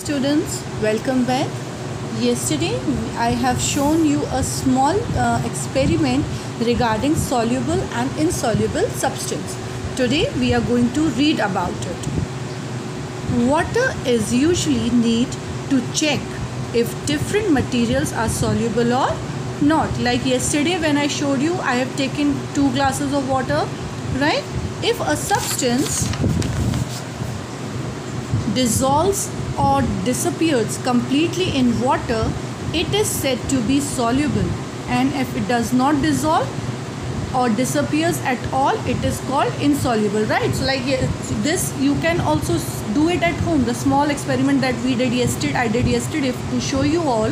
students, welcome back. Yesterday I have shown you a small experiment regarding soluble and insoluble substance. Today we are going to read about it. Water is usually needed to check if different materials are soluble or not. Like yesterday when I showed you, I have taken 2 glasses of water, right? If a substance dissolves or disappears completely in water, it is said to be soluble, and if it does not dissolve or disappears at all, it is called insoluble, right? So like this you can also do it at home. The small experiment that I did yesterday to show you all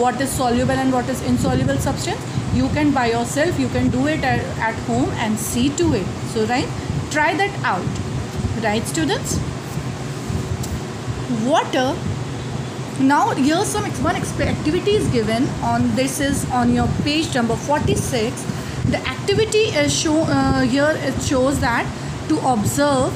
what is soluble and what is insoluble substance. You can by yourself, you can do it at home and see to it. So right, try that out, right students? Water. Now here's some activity is given on this is on your page number 46. The activity is here. It shows that to observe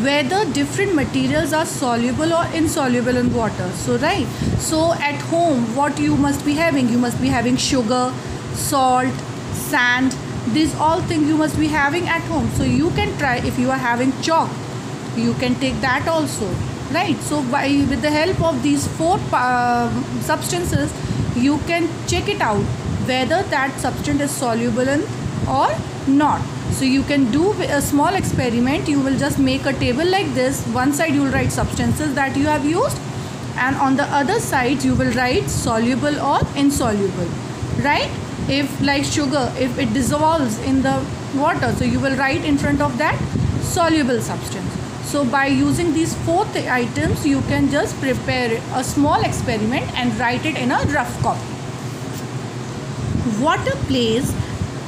whether different materials are soluble or insoluble in water. So right, so at home what you must be having? You must be having sugar, salt, sand. These all things you must be having at home. So you can try. If you are having chalk, you can take that also, right? So with the help of these 4 substances, you can check it out whether that substance is soluble in or not. So you can do a small experiment. You will just make a table like this. One side you will write substances that you have used, and on the other side you will write soluble or insoluble, right? If like sugar, if it dissolves in the water, so you will write in front of that soluble substance. So by using these 4 items, you can just prepare a small experiment and write it in a rough copy. Water plays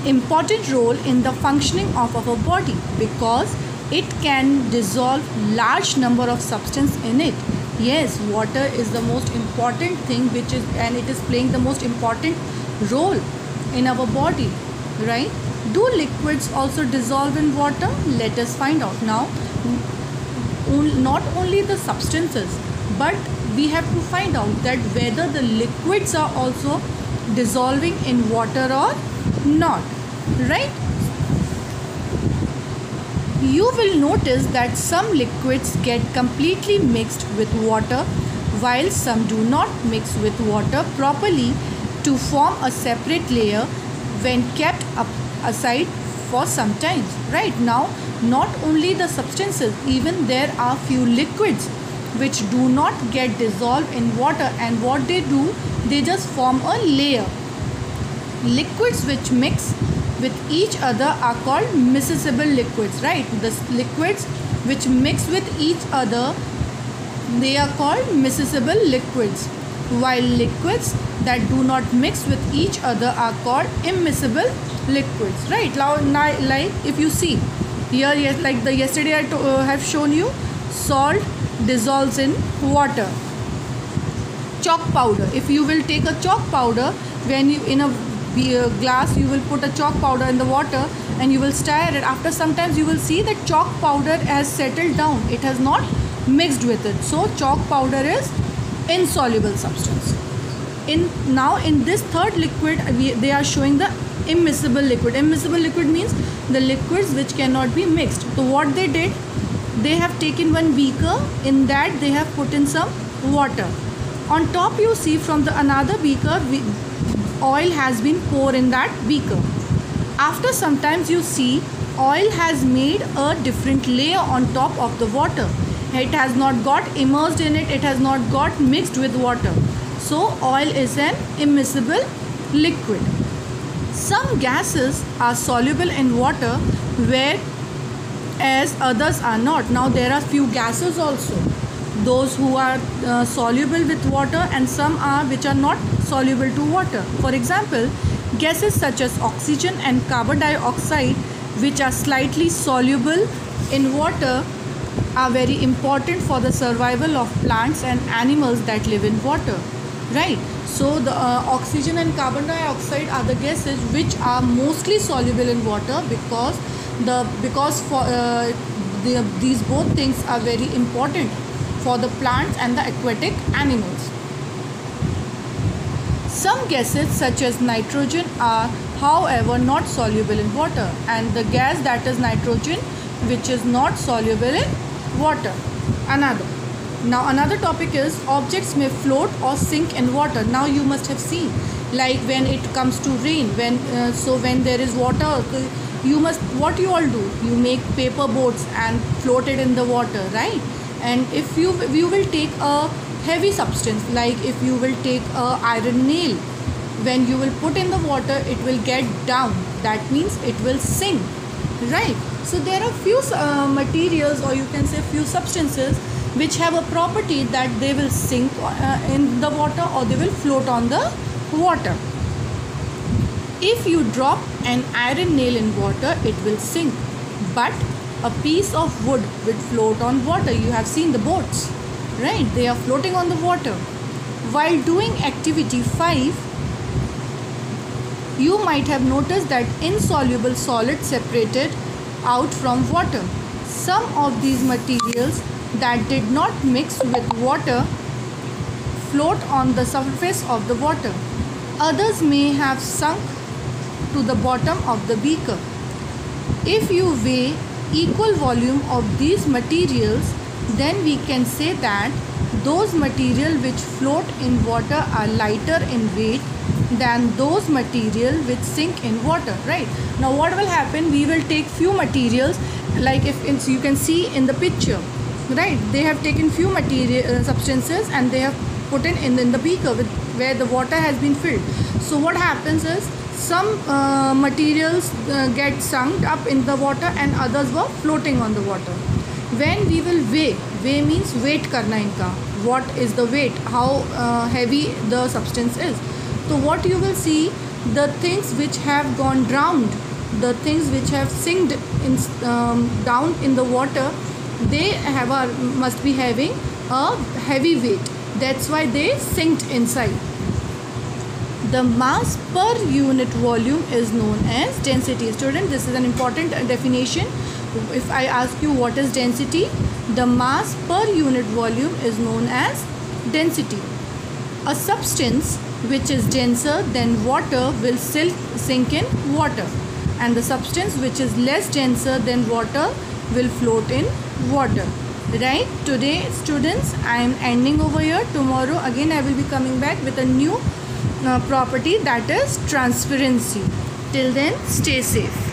important role in the functioning of our body because it can dissolve large number of substance in it. Yes, water is the most important thing and it is playing the most important role in our body, right? Do liquids also dissolve in water? Let us find out now. Not only the substances, but we have to find out that whether the liquids are also dissolving in water or not, right? You will notice that some liquids get completely mixed with water while some do not mix with water properly to form a separate layer when kept aside for some time, right? Now not only the substances, even there are few liquids which do not get dissolved in water, and what they do, they just form a layer. Liquids which mix with each other are called miscible liquids, right? The liquids which mix with each other, they are called miscible liquids, while liquids that do not mix with each other are called immiscible liquids, right? Now like if you see here, yes, like yesterday I have shown you, salt dissolves in water. Chalk powder, if you will take a chalk powder, when you in a glass you will put a chalk powder in the water and you will stir it. After some time you will see that chalk powder has settled down, it has not mixed with it. So chalk powder is insoluble substance. Now in this third liquid, they are showing the immiscible liquid. Immiscible liquid means the liquids which cannot be mixed. So what they did, they have taken one beaker, in that they have put in some water. On top you see from the another beaker, oil has been poured in that beaker. After some times you see oil has made a different layer on top of the water. It has not got immersed in it, it has not got mixed with water. So oil is an immiscible liquid. Some gases are soluble in water whereas others are not. Now there are few gases also, those who are soluble with water, and some are which are not soluble to water. For example, gases such as oxygen and carbon dioxide, which are slightly soluble in water, are very important for the survival of plants and animals that live in water, right? So the oxygen and carbon dioxide are the gases which are mostly soluble in water because these both things are very important for the plants and the aquatic animals. Some gases such as nitrogen are however not soluble in water, and the gas that is nitrogen which is not soluble in water. Another topic is objects may float or sink in water. Now you must have seen, like when it comes to rain, when there is water, what you all do, you make paper boats and float it in the water, right? And if you will take a heavy substance, like if you will take a iron nail, when you will put in the water, it will get down, that means it will sink, right? So there are few materials, or you can say few substances, which have a property that they will sink in the water, or they will float on the water. If you drop an iron nail in water, it will sink, but a piece of wood will float on water. You have seen the boats, right? They are floating on the water. While doing activity 5, you might have noticed that insoluble solid separated out from water. Some of these materials that did not mix with water float on the surface of the water. Others may have sunk to the bottom of the beaker. If you weigh equal volume of these materials, then we can say that those materials which float in water are lighter in weight than those materials which sink in water, right? Now what will happen, we will take few materials, like if you can see in the picture, right? They have taken few material substances and they have put in the beaker where the water has been filled. So what happens is, some materials get sunk up in the water and others were floating on the water. When we will weigh means weight karna inka, what is the weight, how heavy the substance is. So what you will see, the things which have gone drowned, the things which have sinked in, down in the water, they must be having a heavy weight. That's why they sinked inside. The mass per unit volume is known as density. Student, this is an important definition. If I ask you what is density, the mass per unit volume is known as density. A substance which is denser than water will sink in water, and the substance which is less denser than water will float in water, right? Today students, I am ending over here. Tomorrow again I will be coming back with a new property, that is transparency. Till then, stay safe.